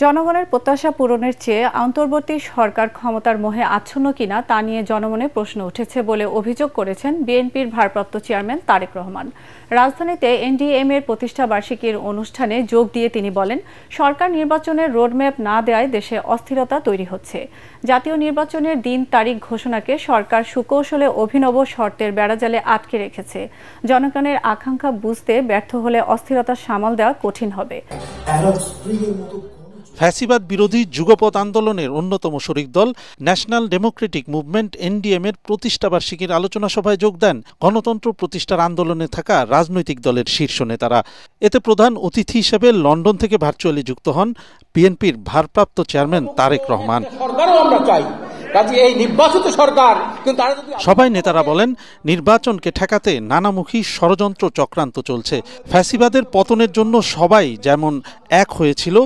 জনগণের প্রত্যাশা পূরণের চেয়ে অন্তর্বর্তী সরকার ক্ষমতার মোহে আচ্ছন্ন কিনা তা নিয়ে জনমনে প্রশ্ন উঠেছে বলে অভিযোগ করেছেন বিএনপির ভারপ্রাপ্ত চেয়ারম্যান তারেক রহমান। রাজধানীতে এনডিএম-এর প্রতিষ্ঠা বার্ষিকীর অনুষ্ঠানে যোগ দিয়ে তিনি বলেন, সরকার নির্বাচনের রোডম্যাপ না দেওয়ায় দেশে অস্থিরতা তৈরি হচ্ছে। জাতীয় নির্বাচনের দিন তারিখ ঘোষণাকে সরকার সুকৌশলে অভিনব শর্তের বেড়াজালে আটকে রেখেছে। জনগণের আকাঙ্ক্ষা বুঝতে ব্যর্থ হলে অস্থিরতা সামাল দেওয়া কঠিন হবে। ফ্যাসিবাদ বিরোধী যুগপৎ আন্দোলনের অন্যতম শরিক দল ন্যাশনাল ডেমোক্রেটিক মুভমেন্ট এনডিএম-এর প্রতিষ্ঠাবার্ষিকীর আলোচনা সভায় যোগ দেন গণতন্ত্র প্রতিষ্ঠার আন্দোলনে থাকা রাজনৈতিক দলের শীর্ষ নেতারা। এতে প্রধান অতিথি হিসেবে লন্ডন থেকে ভার্চুয়ালি যুক্ত হন বিএনপির ভারপ্রাপ্ত চেয়ারম্যান তারেক রহমান। সবাই নেতারা বলেন, নির্বাচনকে ঠেকাতে নানামুখী ষড়যন্ত্র চক্রান্ত চলছে। ফ্যাসিবাদের পতনের জন্য সবাই যেমন এক হয়েছিল,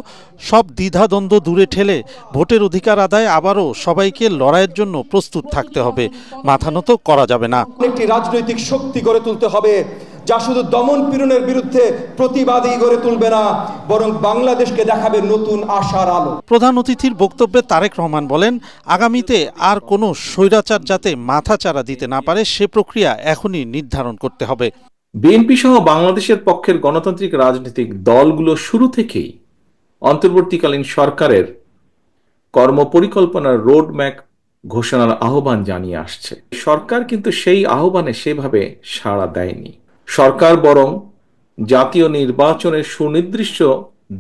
সব দ্বিধাদ্বন্দ্ব দূরে ঠেলে ভোটের অধিকার আদায় আবারও সবাইকে লড়াইয়ের জন্য প্রস্তুত থাকতে হবে। মাথা নত করা যাবে না। একটি রাজনৈতিক শক্তি গড়ে তুলতে হবে যা শুধু দমন পীড়নের বিরুদ্ধে প্রতিবাদী গড়ে তুলবে না, বরং বাংলাদেশকে দেখাবে নতুন আশার আলো। প্রধান অতিথির বক্তব্যে তারেক রহমান বলেন, আগামীতে আর কোনো স্বৈরাচার যাতে মাথাচাড়া দিতে না পারে সে প্রক্রিয়া এখনই নির্ধারণ করতে হবে। বিএনপি সহ বাংলাদেশের পক্ষের গণতান্ত্রিক রাজনৈতিক দলগুলো শুরু থেকেই অন্তর্বর্তীকালীন সরকারের কর্মপরিকল্পনার রোডম্যাপ ঘোষণার আহ্বান জানিয়ে আসছে। সরকার কিন্তু সেই আহ্বানে সেভাবে সাড়া দেয়নি। সরকার বরং জাতীয় নির্বাচনের সুনির্দিষ্ট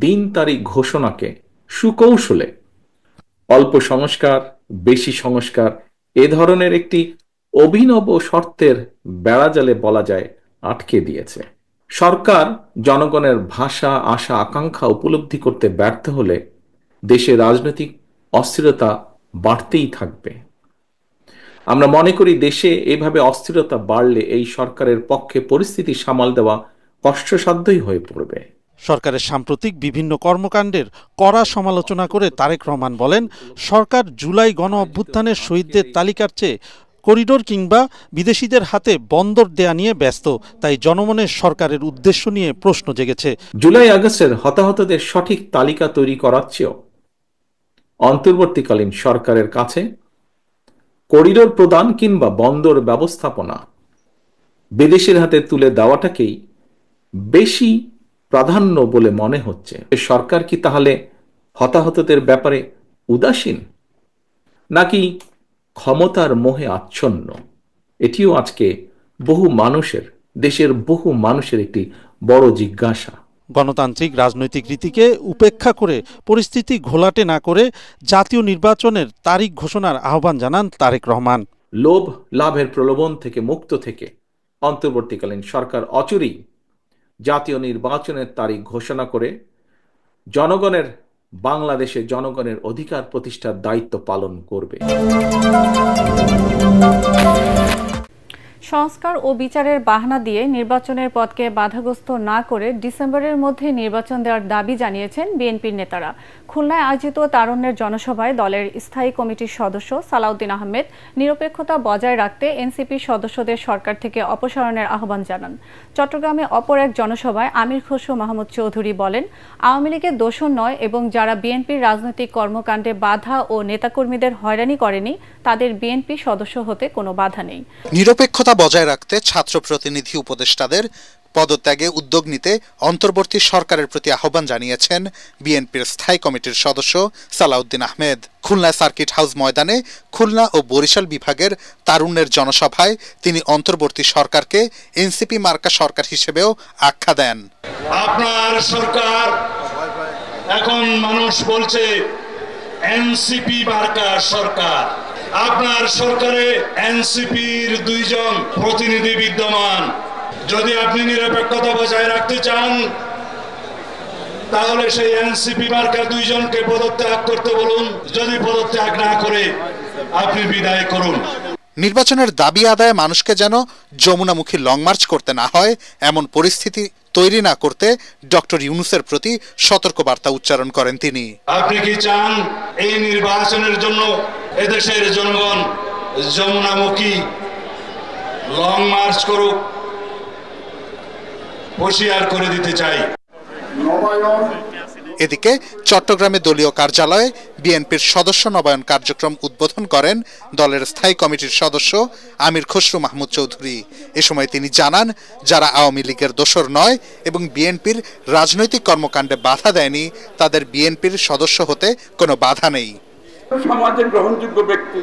দিন তারিখ ঘোষণাকে সুকৌশলে অল্প সংস্কার, বেশি সংস্কার এ ধরনের একটি অভিনব শর্তের বেড়াজালে বলা যায় আটকে দিয়েছে। সরকার জনগণের ভাষা, আশা, আকাঙ্ক্ষা উপলব্ধি করতে ব্যর্থ হলে দেশে রাজনৈতিক অস্থিরতা বাড়তেই থাকবে। আমরা মনে করি দেশে এভাবে অস্থিরতা বাড়লে এই সরকারের পক্ষে পরিস্থিতি সামাল দেওয়া কষ্টসাধ্যই হয়ে পড়বে। সরকারের সাম্প্রতিক বিভিন্ন কর্মকাণ্ডের কড়া সমালোচনা করে তারেক রহমান বলেন, সরকার জুলাই গণ অভ্যুত্থানের শহীদদের তালিকার চেয়ে করিডোর কিংবা বিদেশিদের হাতে বন্দর দেয়া নিয়ে ব্যস্ত। তাই জনমনের সরকারের উদ্দেশ্য নিয়ে প্রশ্ন জেগেছে। জুলাই আগস্টের হতাহতদের সঠিক তালিকা তৈরি করার চেয়েও অন্তর্বর্তীকালীন সরকারের কাছে করিডোর প্রদান কিংবা বন্দর ব্যবস্থাপনা বিদেশির হাতে তুলে দেওয়াটাকেই বেশি প্রাধান্য বলে মনে হচ্ছে। সরকার কি তাহলে হতাহতদের ব্যাপারে উদাসীন, নাকি ক্ষমতার মোহে আচ্ছন্ন? এটিও আজকে দেশের বহু মানুষের একটি বড় জিজ্ঞাসা। গণতান্ত্রিক রাজনৈতিক রীতিকে উপেক্ষা করে পরিস্থিতি ঘোলাটে না করে জাতীয় নির্বাচনের তারিখ ঘোষণার আহ্বান জানান তারেক রহমান। লোভ লাভের প্রলোভন থেকে মুক্ত থেকে অন্তর্বর্তীকালীন সরকার অচিরেই জাতীয় নির্বাচনের তারিখ ঘোষণা করে বাংলাদেশের জনগণের অধিকার প্রতিষ্ঠার দায়িত্ব পালন করবে। সংস্কার ও বিচারের বাহানা দিয়ে নির্বাচনের পথকে বাধাগ্রস্ত না করে ডিসেম্বরের মধ্যে নির্বাচন দেওয়ার দাবি জানিয়েছেন বিএনপির নেতারা। খুলনায় আয়োজিত তারুণ্যের জনসভায় দলের স্থায়ী কমিটির সদস্য সালাউদ্দিন আহমেদ নিরপেক্ষতা বজায় রাখতে এনসিপি সদস্যদের সরকার থেকে অপসারণের আহ্বান জানান। চট্টগ্রামে অপর এক জনসভায় আমির খসরু মাহমুদ চৌধুরী বলেন, আওয়ামী লীগের দোষণ নয় এবং যারা বিএনপির রাজনৈতিক কর্মকাণ্ডে বাধা ও নেতাকর্মীদের হয়রানি করেনি তাদের বিএনপি সদস্য হতে কোনো বাধা নেই। নিরপেক্ষতা বজায় রাখতে ছাত্র প্রতিনিধি উপদেষ্টাদের পদত্যাগে উদ্যোগ নিতে অন্তর্বর্তী সরকারের প্রতি আহ্বান জানিয়েছেন বিএনপির স্থায়ী কমিটির সদস্য সালাউদ্দিন আহমেদ। খুলনা সার্কিট হাউস ময়দানে খুলনা ও বরিশাল বিভাগের তারুণ্যের জনসভায় তিনি অন্তর্বর্তী সরকারকে এনসিপি মার্কা সরকার হিসেবেও আখ্যা দেন। আপনার সরকার, এখন মানুষ বলছে এনসিপি মার্কা সরকার। আপনার সরকারে এনসিপির 2 জন প্রতিনিধি বিদ্যমান। যদি আপনি নিরপেক্ষতা বজায় রাখতে চান তাহলে সেই এনসিপি মার্কার 2 জনকে পদত্যাগ করতে বলুন। যদি পদত্যাগ না করে আপনি বিদায় করুন। নির্বাচনের দাবি আদায়ে মানুষকে যেন যমুনামুখী লং মার্চ করতে না হয় এমন পরিস্থিতি তৈরি না করতে ডক্টর ইউনূসের প্রতি সতর্কবার্তা উচ্চারণ করেন তিনি। আপনি কি চান এই নির্বাচনের জন্য এদেশের জনগণ যমুনামুখী লং মার্চ করুক? হুঁশিয়ার করে দিতে চাই, এদিকে চট্টগ্রামে দলীয় কার্যালয়ে বিএনপির সদস্য নবায়ন কার্যক্রম উদ্বোধন করেন দলের স্থায়ী কমিটির সদস্য আমির খসরু মাহমুদ চৌধুরী। এ সময় তিনি জানান, যারা আওয়ামী লীগের দোসর নয় এবং বিএনপির রাজনৈতিক কর্মকাণ্ডে বাধা দেয়নি, তাদের বিএনপির সদস্য হতে কোনো বাধা নেই। সমাজে গ্রহণযোগ্য ব্যক্তি,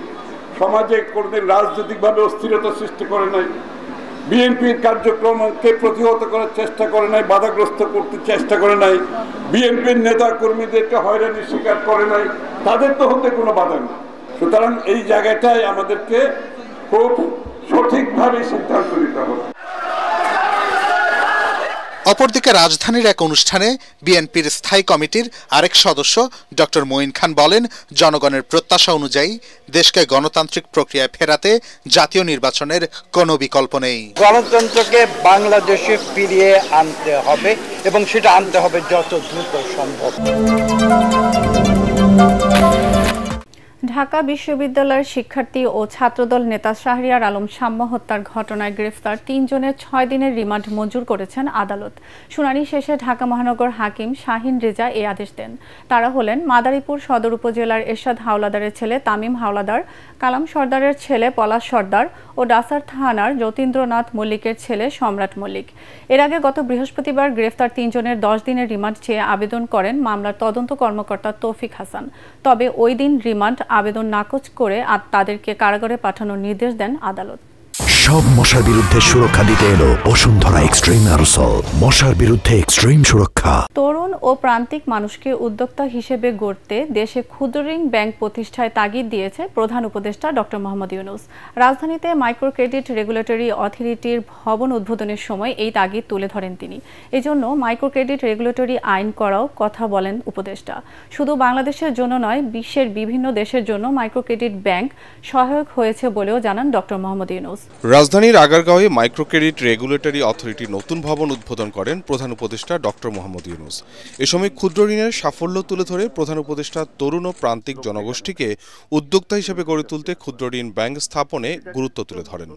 সমাজে কোনোদিন রাজনৈতিকভাবে অস্থিরতা সৃষ্টি করে নাই, বিএনপির কার্যক্রমকে প্রতিহত করার চেষ্টা করে নাই, বাধাগ্রস্ত করতে চেষ্টা করে নাই, বিএনপির নেতা কর্মীদেরকে হয়রানির শিকার করে নাই, তাদের তো হতে কোনো বাধা নেই। সুতরাং এই জায়গাটায় আমাদেরকে খুব সঠিকভাবে সিদ্ধান্ত নিতে হবে। অপরদিকে রাজধানীর এক অনুষ্ঠানে বিএনপির স্থায়ী কমিটির আরেক সদস্য ডক্টর মঈন খান বলেন, জনগণের প্রত্যাশা অনুযায়ী দেশকে গণতান্ত্রিক প্রক্রিয়ায় ফেরাতে জাতীয় নির্বাচনের কোনো বিকল্প নেই। গণতন্ত্রকে বাংলাদেশে ফিরিয়ে আনতে হবে এবং সেটা আনতে হবে যত দ্রুত সম্ভব। ঢাকা বিশ্ববিদ্যালয়ের শিক্ষার্থী ও ছাত্রদল নেতা শাহরিয়ার আলম শাম্য হত্যার ঘটনায় গ্রেফতার ৩ জনের ৬ দিনের রিমান্ড মঞ্জুর করেছেন আদালত। শুনানি শেষে ঢাকা মহানগর হাকিম শাহিন রেজা এই আদেশ দেন। তারা হলেন মাদারীপুর সদর উপজেলার এরশাদ হাওলাদারের ছেলে তামিম হাওলাদার, কালাম সর্দারের ছেলে পলাশ সর্দার ও ডাসার থানার যতীন্দ্রনাথ মল্লিকের ছেলে সম্রাট মল্লিক। এর আগে গত বৃহস্পতিবার গ্রেফতার ৩ জনের ১০ দিনের রিমান্ড চেয়ে আবেদন করেন মামলার তদন্ত কর্মকর্তা তৌফিক হাসান। তবে ওই দিন রিমান্ড আবেদন নাকচ করে তাদেরকে কারাগারে পাঠানোর নির্দেশ দেন আদালত। সব মশার বিরুদ্ধে সুরক্ষা দিতে এলো বসুন্ধরা এক্সট্রিম অ্যারোসল, মশার বিরুদ্ধে এক্সট্রিম সুরক্ষা। তরুণ ও প্রান্তিক মানুষকে উদ্যোক্তা হিসেবে গড়তে দেশে ক্ষুদ্র ঋণ ব্যাংক প্রতিষ্ঠায় তাগিদ দিয়েছে প্রধান উপদেষ্টা ডক্টর মোহাম্মদ ইউনূস। রাজধানীতে মাইক্রো ক্রেডিট রেগুলেটরি অথরিটির ভবন উদ্বোধনের সময় এই তাগিদ তুলে ধরেন তিনি। এজন্য মাইক্রো ক্রেডিট রেগুলেটরি আইন করাও কথা বলেন উপদেষ্টা। শুধু বাংলাদেশের জন্য নয়, বিশ্বের বিভিন্ন দেশের জন্য মাইক্রো ক্রেডিট ব্যাংক সহায়ক হয়েছে বলেও জানান ডক্টর মোহাম্মদ ইউনূস। রাজধানীর আগারগাঁওয়ে মাইক্রো ক্রেডিট রেগুলেটরি অথরিটির নতুন ভবন উদ্বোধন করেন প্রধান উপদেষ্টা ডক্টর মোহাম্মদ ইউনূস। এ সময় ক্ষুদ্র ঋণের সাফল্য তুলে ধরে প্রধান উপদেষ্টা তরুণ ও প্রান্তিক জনগোষ্ঠীকে উদ্যোক্তা হিসেবে গড়ে তুলতে ক্ষুদ্র ঋণ ব্যাংক স্থাপনে গুরুত্ব তুলে ধরেন।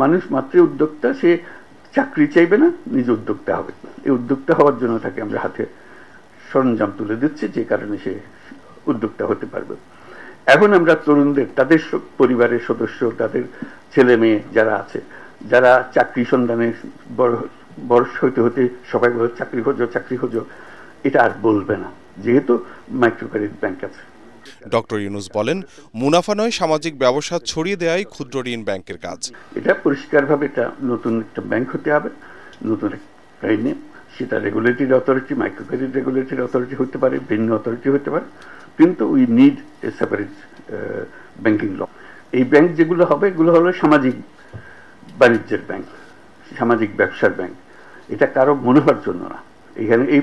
মানুষ মাত্রই উদ্যোক্তা, সে চাকরি চাইবে না, নিজে উদ্যোক্তা হবে। এই উদ্যোক্তা হওয়ার জন্য তাকে আমরা হাতে সরঞ্জাম তুলে দিচ্ছি, যে কারণে সে উদ্যোক্তা হতে পারবে। এখন আমরা তরুণদের, তাদের পরিবারের সদস্য, তাদের ছেলে মেয়ে যারা আছে, যারা চাকরি সন্ধানে বয়স হইতে হতে সবাই বলে চাকরি খোঁজো, এটা আর বলবে না, যেহেতু মাইক্রো ক্রেডিট ব্যাংক আছে। ডক্টর ইউনূস বলেন, মুনাফা নয় সামাজিক ব্যবসা ছড়িয়ে দেওয়াই ক্ষুদ্র ঋণ ব্যাংকের কাজ। এটা পরিষ্কারভাবে এটা নতুন একটা ব্যাংক হতে হবে, নতুন একটা আইনে, সেটা regulatory authority, micro credit regulatory authority হতে পারে, ভিন্ন অথরিটি হতে পারে, কিন্তু we need a separate banking law. এই ব্যাংক যেগুলো হবে, এগুলো হলো সামাজিক বাণিজ্যের ব্যাংক, সামাজিক ব্যবসার ব্যাংক। এটা কারো মুনাফার জন্য না। এখানে এই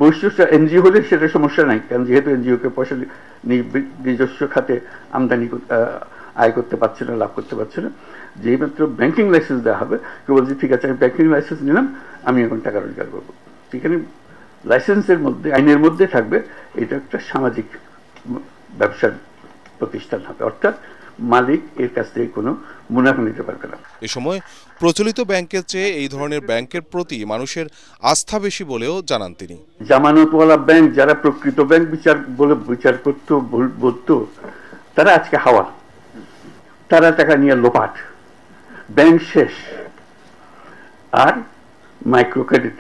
বৈশিষ্ট্য এনজিও হলে সেটা সমস্যা নাই, কারণ যেহেতু এনজিওকে পয়সা নিজস্ব খাতে আমদানি আয় করতে পারছে না, লাভ করতে পারছে না। যেই মাত্র ব্যাংকিং লাইসেন্স দেওয়া হবে, কেউ বলছে ঠিক আছে আমি ব্যাংকিং লাইসেন্স নিলাম, আমি এখন টাকা রোজগার করবো। সেখানে লাইসেন্সের মধ্যে, আইনের মধ্যে থাকবে এটা একটা সামাজিক ব্যবসার প্রতিষ্ঠান হবে, অর্থাৎ মালিক এর কাছ থেকে কোনো মুনাফা নিতে পারবে না। এ সময় প্রচলিত ব্যাংকের চেয়ে এই ধরনের ব্যাংকের প্রতি মানুষের আস্থা বেশি বলেও জানান তিনি। জামানতওয়ালা ব্যাংক, যারা প্রকৃত ব্যাংক বিচার করতো, বলতো, তারা আজকে হাওয়া, তারা টাকা নিয়ে লোপাট, ব্যাংক শেষ। আর মাইক্রো ক্রেডিট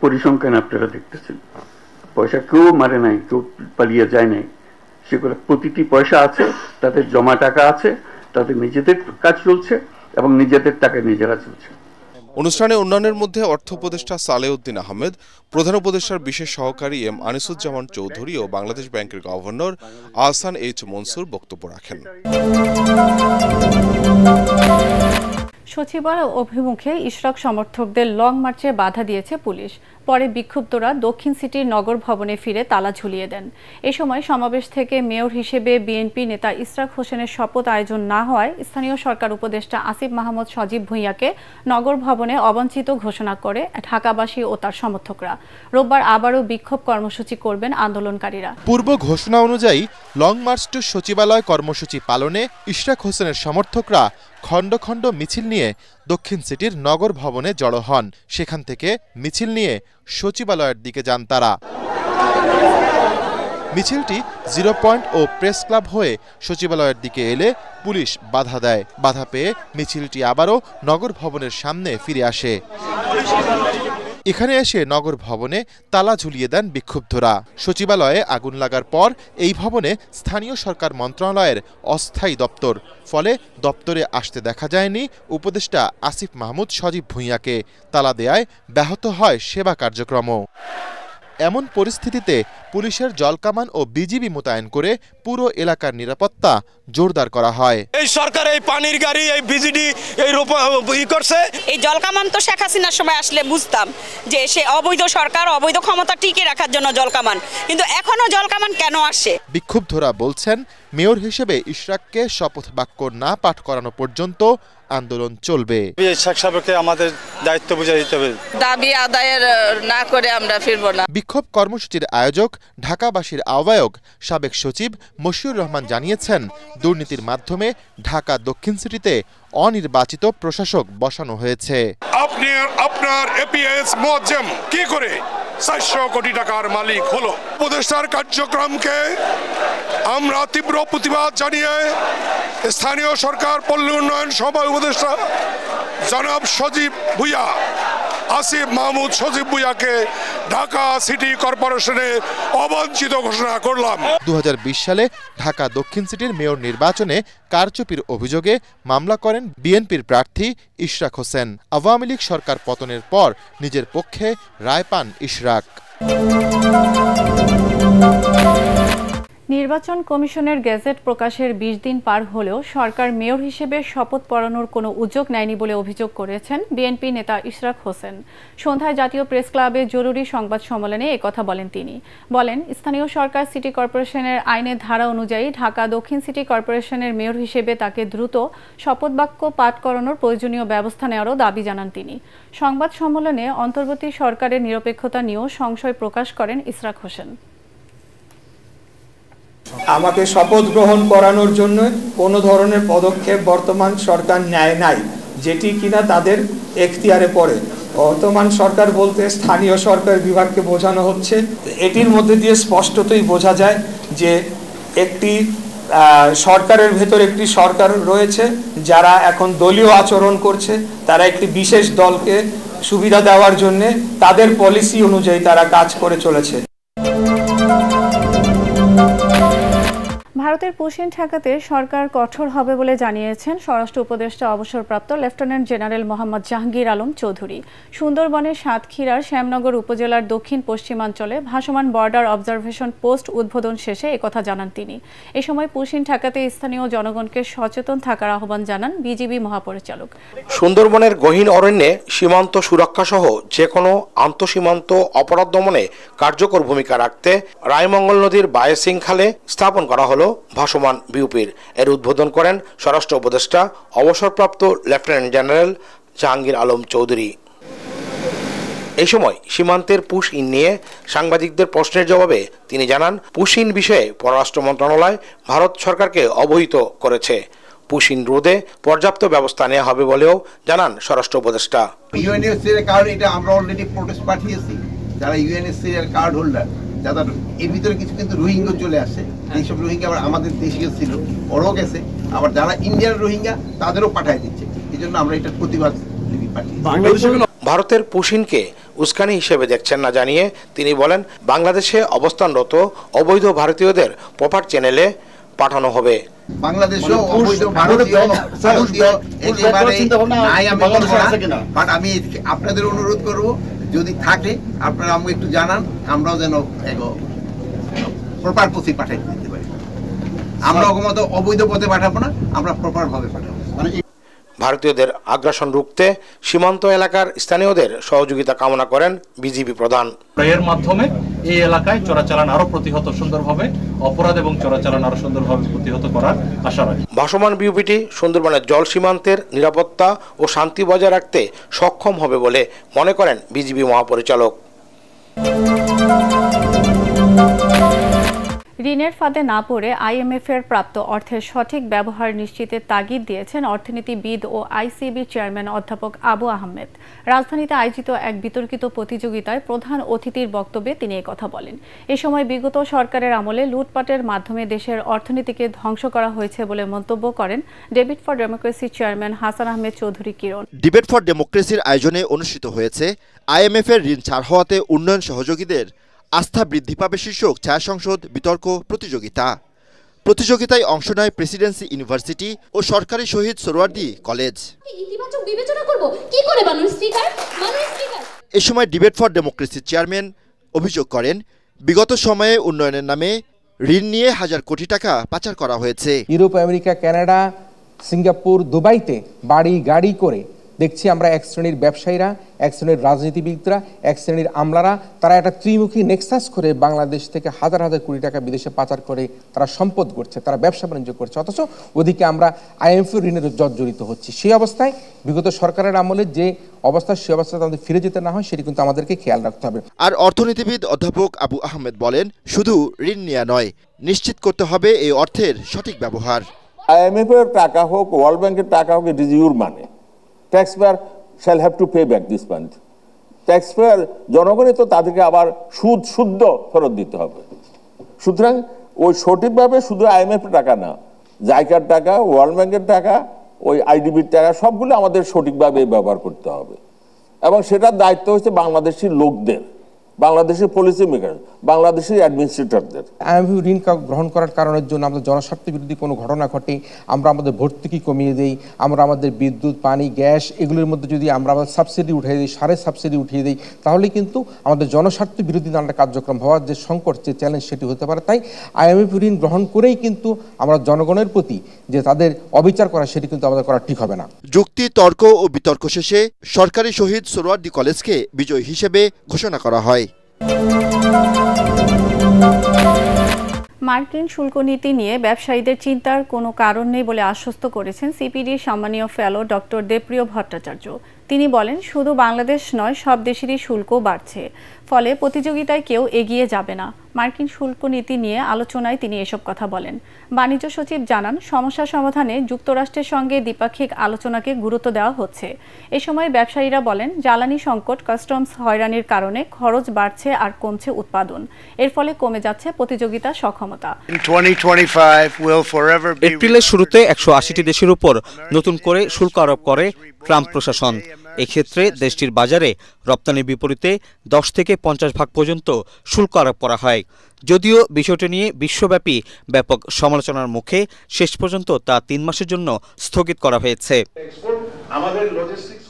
পরিসংখ্যান আপনারা দেখতেছেন, পয়সা কেউ মারে নাই, কেউ পালিয়ে যায় নাই, সেগুলো প্রতিটি পয়সা আছে, তাদের জমা টাকা আছে, তাদের নিজেদের কাজ চলছে এবং নিজেদের টাকায় নিজেরা চলছে। অনুষ্ঠানে অন্যান্যের মধ্যে অর্থ উপদেষ্টা সালেউদ্দিন আহমেদ, প্রধান উপদেষ্টার বিশেষ সহকারী এম আনিসুজ্জামান চৌধুরী ও বাংলাদেশ ব্যাংকের গভর্নর আহসান এইচ মনসুর বক্তব্য রাখেন। সচিবালয় অভিমুখে ইশরাক সমর্থকদের লং মার্চে বাধা দিয়েছে পুলিশ। পরে বিক্ষুব্ধরা দক্ষিণ সিটির নগর ভবনে ফিরে তালা ঝুলিয়ে দেন। এ সময় সমাবেশ থেকে মেয়র হিসেবে বিএনপি নেতা ইশরাক হোসেনের শপথ আয়োজন না হওয়ায় স্থানীয় সরকার উপদেষ্টা আসিফ মাহমুদ সজীব ভূঁইয়াকে নগর ভবনে অবাঞ্ছিত ঘোষণা করে ঢাকাবাসী ও তার সমর্থকরা। রোববার আবারও বিক্ষোভ কর্মসূচি করবেন আন্দোলনকারীরা। পূর্ব ঘোষণা অনুযায়ী লং মার্চ টু সচিবালয় কর্মসূচি পালনে ইশরাক হোসেনের সমর্থকরা খণ্ড খণ্ড মিছিল নিয়ে দক্ষিণ সিটির নগর ভবনে জড়ো হন। সেখান থেকে মিছিল নিয়ে সচিবালয়ের দিকে যান তারা। মিছিলটি 0 পয়েন্ট ও প্রেস ক্লাব হয়ে সচিবালয়ের দিকে এলে পুলিশ বাধা দেয়। বাধা পেয়ে মিছিলটি আবারও নগর ভবনের সামনে ফিরে আসে। এখানে এসে নগর ভবনে তালা ঝুলিয়ে দেন বিক্ষুব্ধরা। সচিবালয়ে আগুন লাগার পর এই ভবনে স্থানীয় সরকার মন্ত্রণালয়ের অস্থায়ী দপ্তর, ফলে দপ্তরে আসতে দেখা যায়নি উপদেষ্টা আসিফ মাহমুদ সজীব ভূঁইয়াকে। তালা দেয়ায় ব্যাহত হয় সেবা কার্যক্রমও। এমন পরিস্থিতিতে পুলিশের জলকামান ও বিজিবি মোতায়েন করে পুরো এলাকার নিরাপত্তা জোরদার করা হয়। এই সরকার এই পানির গাড়ি এই বিজিডি এই করছে। এই জলকামান তো শেখ হাসিনার সময় আসলে বুঝতাম যে সে অবৈধ সরকার, অবৈধ ক্ষমতা টিকে রাখার জন্য জলকামান, কিন্তু এখনো জলকামান কেন আসে? বিক্ষুব্ধরা বলছেন, মেয়র হিসেবে ইশরাককে শপথ বাক্য না পাঠ করানো পর্যন্ত আন্দোলন চলবে। শেখ সাহেবকে আমাদের দায়িত্ব বুঝিয়ে দিতে হবে। দাবি আদায়ের না করে আমরা ফিরব না। বিক্ষোভ কর্মসূচির আয়োজক ঢাকাবাসীর আহ্বায়ক সাবেক সচিব মশিউর রহমান জানিয়েছেন, দুর্নীতির মাধ্যমে ঢাকা দক্ষিণ সিটিতে অনির্বাচিত প্রশাসক বসানো হয়েছে। আপনার এপিএস মুআজ্জম কি করে 400 কোটি টাকার মালিক হলো? উপদেষ্টার কার্যক্রমকে আমরা তীব্র প্রতিবাদ জানিয়ে স্থানীয় সরকার পল্লী উন্নয়ন সভা উপদেষ্টা জনাব সজীব ভূঁইয়া, আসিফ মাহমুদ সজীব ভূঁইয়াকে ঢাকা সিটি কর্পোরেশনে অবাঞ্ছিত ঘোষণা করলাম। 2020 সালে ঢাকা দক্ষিণ সিটির মেয়র নির্বাচনে কারচুপির অভিযোগে মামলা করেন বিএনপির প্রার্থী ইশরাক হোসেন। আওয়ামী লীগ সরকার পতনের পর নিজের পক্ষে রায় পান ইশরাক। নির্বাচন কমিশনের গেজেট প্রকাশের 20 দিন পার হলেও সরকার মেয়র হিসেবে শপথ পড়ানোর কোনো উদ্যোগ নেয়নি বলে অভিযোগ করেছেন বিএনপি নেতা ইশরাক হোসেন। সন্ধ্যায় জাতীয় প্রেস ক্লাবে জরুরি সংবাদ সম্মেলনে একথা বলেন তিনি। বলেন, স্থানীয় সরকার সিটি কর্পোরেশনের আইনের ধারা অনুযায়ী ঢাকা দক্ষিণ সিটি কর্পোরেশনের মেয়র হিসেবে তাকে দ্রুত শপথ বাক্য পাঠ করানোর প্রয়োজনীয় ব্যবস্থা নেওয়ারও দাবি জানান তিনি। সংবাদ সম্মেলনে অন্তর্বর্তী সরকারের নিরপেক্ষতা নিয়েও সংশয় প্রকাশ করেন ইশরাক হোসেন। আমাকে শপথ গ্রহণ করানোর জন্য কোনো ধরনের পদক্ষেপ বর্তমান সরকার নেয় নাই, যেটি কিনা তাদের এখতিয়ারে পড়ে। বর্তমান সরকার বলতে স্থানীয় সরকার বিভাগকে বোঝানো হচ্ছে। এটির মধ্যে দিয়ে স্পষ্টতই বোঝা যায় যে একটি সরকারের ভেতর একটি সরকার রয়েছে যারা এখন দলীয় আচরণ করছে। তারা একটি বিশেষ দলকে সুবিধা দেওয়ার জন্য তাদের পলিসি অনুযায়ী তারা কাজ করে চলেছে। ভারতের পুশিন ঠেকাতে সরকার কঠোর হবে বলে জানিয়েছেন স্বরাষ্ট্র উপদেষ্টা অবসরপ্রাপ্ত লেফটেন্যান্ট জেনারেল মোহাম্মদ জাহাঙ্গীর আলম চৌধুরী। সুন্দরবনের সাতক্ষীরার শ্যামনগর উপজেলার দক্ষিণ পশ্চিমাঞ্চলে ভাসমান বর্ডার অবজারভেশন পোস্ট উদ্বোধন শেষে একথা জানান তিনি। এ সময় পুশিন ঠেকাতে স্থানীয় জনগণকে সচেতন থাকার আহ্বান জানান বিজিবি মহাপরিচালক। সুন্দরবনের গহীন অরণ্যে সীমান্ত সুরক্ষা সহ যে কোনো আন্তঃসীমান্ত অপরাধ দমনে কার্যকর ভূমিকা রাখতে রায়মঙ্গল নদীর বায়োশৃঙ্খলে স্থাপন করা হলো ভাসমান বিউপির। এর উদ্বোধন করেন স্বরাষ্ট্র উপদেষ্টা অবসরপ্রাপ্ত লেফটেন্যান্ট জেনারেল জাহাঙ্গীর আলম চৌধুরী। এই সময় সীমান্তের পুশ ইন নিয়ে সাংবাদিকদের প্রশ্নের জবাবে তিনি জানান, পুশ ইন বিষয়ে পররাষ্ট্র মন্ত্রণালয় ভারত সরকারকে অবহিত করেছে। পুশ ইন রোধে পর্যাপ্ত ব্যবস্থা নেওয়া হবে বলেও জানান স্বরাষ্ট্র উপদেষ্টা। ইউএনএসসির কার্ড এটা আমরা অলরেডি প্রোটেস্ট পাঠিয়েছি, যারা ইউএনএসসির কার্ড হোল্ডার, যাদের এর ভিতরে কিছু কিন্তু রোহিঙ্গা চলে আসে। এইসব রোহিঙ্গা আবার আমাদের দেশীয় ছিল, ওরাও গেছে, আবার যারা ইন্ডিয়ান রোহিঙ্গা তাদেরও পাঠায় দিচ্ছে। এই জন্য আমরা এটার প্রতিবাদ পাঠিয়েছি। ভারতের পুশিনকে উস্কানি হিসেবে দেখছেন না জানিয়ে তিনি বলেন, বাংলাদেশে অবস্থানরত অবৈধ ভারতীয়দের প্রপার চ্যানেলে পাঠানো হবে। বাংলাদেশেও অবৈধ ভারতীয় বাট আমি আপনাদের অনুরোধ করব, যদি থাকে আপনারা আমাকে একটু জানান, আমরাও যেন প্রপার পথে পাঠাই দিতে পারি। আমরা অগমত অবৈধ পথে পাঠাবো না, আমরা প্রপার ভাবে পাঠাবো। ভারতীয়দের আগ্রাসন রুখতে সীমান্ত এলাকার স্থানীয়দের সহযোগিতা কামনা করেন বিজিবি প্রধান। এর মাধ্যমে এই এলাকায় চোরাচালান আরো প্রতিহত সুন্দরভাবে, অপরাধ এবং চোরাচালান আরো সুন্দরভাবে প্রতিহত করার আশা রাখি। ভাসমান বিউপিটি সুন্দরবনের জল সীমান্তের নিরাপত্তা ও শান্তি বজায় রাখতে সক্ষম হবে বলে মনে করেন বিজিবি মহাপরিচালক। ঋণের ফাঁদে না পড়ে আইএমএফ-এর প্রাপ্ত অর্থের সঠিক ব্যবহার নিশ্চিতের তাগিদ দিয়েছেন অর্থনীতিবিদ ও আইসিবির চেয়ারম্যান অধ্যাপক আবু আহমেদ। রাজধানীতে আয়োজিত এক বিতর্কিত প্রতিযোগিতায় প্রধান অতিথির বক্তব্যে তিনি একথা বলেন। এ সময় বিগত সরকারের আমলে লুটপাটের মাধ্যমে দেশের অর্থনীতিকে ধ্বংস করা হয়েছে বলে মন্তব্য করেন debate for democracy chairman Hasan Ahmed Chowdhury Kiron. Debate for ডেমোক্রেসির আয়োজনে অনুষ্ঠিত হয়েছে আইএমএফ-এর ঋণ ছাড় হওয়াতে উন্নয়ন সহযোগীদের আস্থা বৃদ্ধি পাবে শীর্ষক ছায়া সংসদ বিতর্ক প্রতিযোগিতায় অংশ নেয় প্রেসিডেন্সি ইউনিভার্সিটি ও সরকারি শহীদ সোহরাওয়ার্দী কলেজ। এ সময় ডিবেট ফর ডেমোক্রেসির চেয়ারম্যান অভিযোগ করেন, বিগত সময়ে উন্নয়নের নামে ঋণ নিয়ে হাজার কোটি টাকা পাচার করা হয়েছে। ইউরোপ, আমেরিকা, কানাডা, সিঙ্গাপুর, দুবাইতে বাড়ি গাড়ি করে দেখছি আমরা এক শ্রেণীর ব্যবসায়ীরা, এক শ্রেণীর রাজনীতিবিদরা, এক শ্রেণীর আমলারা তারা একটা ত্রিমুখী নেক্সাস করে বাংলাদেশ থেকে হাজার হাজার কোটি টাকা বিদেশে পাচার করে তারা সম্পদ করছে, তারা ব্যবসা বাণিজ্য করছে, অথচ ওদিকে আমরা আইএমএফ ঋণের জর্জরিত হচ্ছি। সেই অবস্থায় বিগত সরকারের আমলে যে অবস্থা, সে অবস্থায় আমাদের ফিরে যেতে না হয় সেটি কিন্তু আমাদেরকে খেয়াল রাখতে হবে। আর অর্থনীতিবিদ অধ্যাপক আবু আহমেদ বলেন, শুধু ঋণ নেওয়া নয়, নিশ্চিত করতে হবে এই অর্থের সঠিক ব্যবহার। IMF এর টাকা হোক, ওয়ার্ল্ড ব্যাংকের টাকা হোক, it is your money. Taxpayer shall have to pay back this fund. Taxpayer জনগণই তো তাদেরকে আবার শুদ্ধ ফেরত দিতে হবে। সুতরাং ওই সঠিকভাবে শুধু IMF এর টাকা না, জাইকার টাকা, ওয়ার্ল্ড ব্যাংকের টাকা, ওই আইডিবির টাকা সবগুলো আমাদের সঠিকভাবে ব্যবহার করতে হবে এবং সেটার দায়িত্ব হচ্ছে বাংলাদেশি লোকদের, বাংলাদেশের পলিসি মেকার, বাংলাদেশের অ্যাডমিনিস্ট্রেটরদের। আইএমএফ ঋণ গ্রহণ করার কারণের জন্য আমাদের জনস্বার্থ বিরোধী কোনো ঘটনা ঘটে, আমরা আমাদের ভর্তুকি কমিয়ে দেই, আমরা আমাদের বিদ্যুৎ, পানি, গ্যাস এগুলোর মধ্যে যদি আমরা আমাদের সাবসিডি উঠিয়ে দিই, সারের সাবসিডি উঠিয়ে দিই, তাহলে কিন্তু আমাদের জনস্বার্থ বিরোধী নানা কার্যক্রম হওয়ার যে সংকট, যে চ্যালেঞ্জ সেটি হতে পারে। তাই আইএমএফ ঋণ গ্রহণ করেই কিন্তু আমরা জনগণের প্রতি যে তাদের অবিচার করা, সেটি কিন্তু আমাদের করা ঠিক হবে না। যুক্তি, তর্ক ও বিতর্ক শেষে সরকারি শহীদ সোহরাওয়ার্দী কলেজকে বিজয়ী হিসেবে ঘোষণা করা হয়। মার্কিন শুল্ক নীতি নিয়ে ব্যবসায়ীদের চিন্তার কোনো কারণ নেই বলে আশ্বস্ত করেছেন সিপিডির সম্মানীয় ফেলো ডক্টর দেবপ্রিয় ভট্টাচার্য। তিনি বলেন, শুধু বাংলাদেশ নয়, সব দেশেরই শুল্ক বাড়ছে, ফলে প্রতিযোগিতায় কেউ এগিয়ে যাবে না। মার্কিন শুল্ক নীতি নিয়ে আলোচনায় তিনি এসব কথা বলেন। বাণিজ্য সচিব জানান, সমস্যা সমাধানে যুক্তরাষ্ট্রের সঙ্গে দ্বিপাক্ষিক আলোচনাকে গুরুত্ব দেওয়া হচ্ছে। এ সময় ব্যবসায়ীরা বলেন, জ্বালানি সংকট, কাস্টমস হয়রানির কারণে খরচ বাড়ছে আর কমছে উৎপাদন, এর ফলে কমে যাচ্ছে প্রতিযোগিতা সক্ষমতা। এপ্রিলের শুরুতে 180টি দেশের উপর নতুন করে শুল্ক আরোপ করে ট্রাম্প প্রশাসন। এক্ষেত্রে দেশটির বাজারে রপ্তানির বিপরীতে 10 থেকে 50% পর্যন্ত শুল্ক আরোপ করা হয়। যদিও বিষয়টি নিয়ে বিশ্বব্যাপী ব্যাপক সমালোচনার মুখে শেষ পর্যন্ত তা 3 মাসের জন্য স্থগিত করা হয়েছে।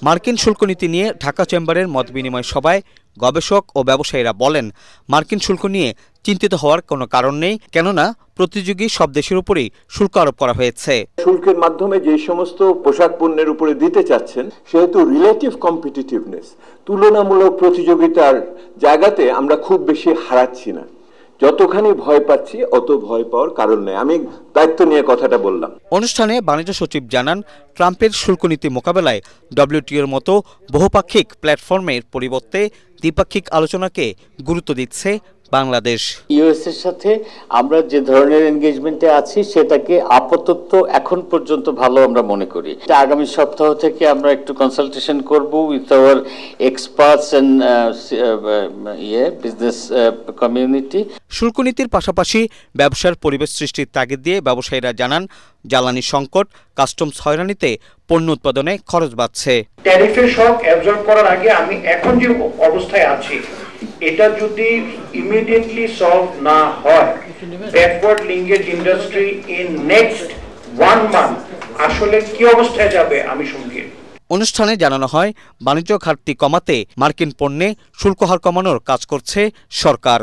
মার্কিন শুল্ক নীতি নিয়ে ঢাকা চেম্বারের মতবিনিময় সভায় গবেষক ও ব্যবসায়ীরা বলেন, মার্কিন শুল্ক নিয়ে চিন্তিত হওয়ার কোনো কারণ নেই, কেননা প্রতিযোগী সব দেশের উপরেই শুল্ক আরোপ করা হয়েছে। শুল্কের মাধ্যমে যে সমস্ত পোশাক পণ্যের উপরে দিতে চাচ্ছেন, সেহেতু রিলেটিভ কম্পিটিটিভনেস, তুলনামূলক প্রতিযোগিতার জায়গাতে আমরা খুব বেশি হারাচ্ছি না। যতখানি ভয় পাচ্ছি, অত ভয় পাওয়ার কারণ নেই। আমি দায়িত্ব নিয়ে কথাটা বললাম। অনুষ্ঠানে বাণিজ্য সচিব জানান, ট্রাম্পের শুল্ক নীতি মোকাবেলায় ডব্লিউটিওর মতো বহুপাক্ষিক প্ল্যাটফর্মের পরিবর্তে দ্বিপাক্ষিক আলোচনাকে গুরুত্ব দিচ্ছে বাংলাদেশ। ইউএস এর সাথে আমরা যে ধরনের এনগেজমেন্টে আছি, সেটাকে আপাতত এখন পর্যন্ত ভালো আমরা মনে করি। আগামী সপ্তাহ থেকে আমরা একটু কনসালটেশন করব with our experts and business community. শুল্ক নীতির পাশাপাশি ব্যবসার পরিবেশ সৃষ্টির তাগিদ দিয়ে ব্যবসায়ীরা জানান, জ্বালানি সংকট, কাস্টমস হয়রানিতে পণ্য উৎপাদনে খরচ বাড়ছে। ট্যারিফের শক অ্যাবজর্ব করার আগে আমি এখন যে অবস্থায় আছি, এটা যদি ইমিডিয়েটলি সলভ না হয়, backward linkage industry in next 1 month আসলে কি অবস্থায় যাবে আমি শঙ্কিত। অনুষ্ঠানে জানানো হয়, বাণিজ্য ঘাটতি কমাতে মার্কিন পণ্যে শুল্ক হার কমানোর কাজ করছে সরকার।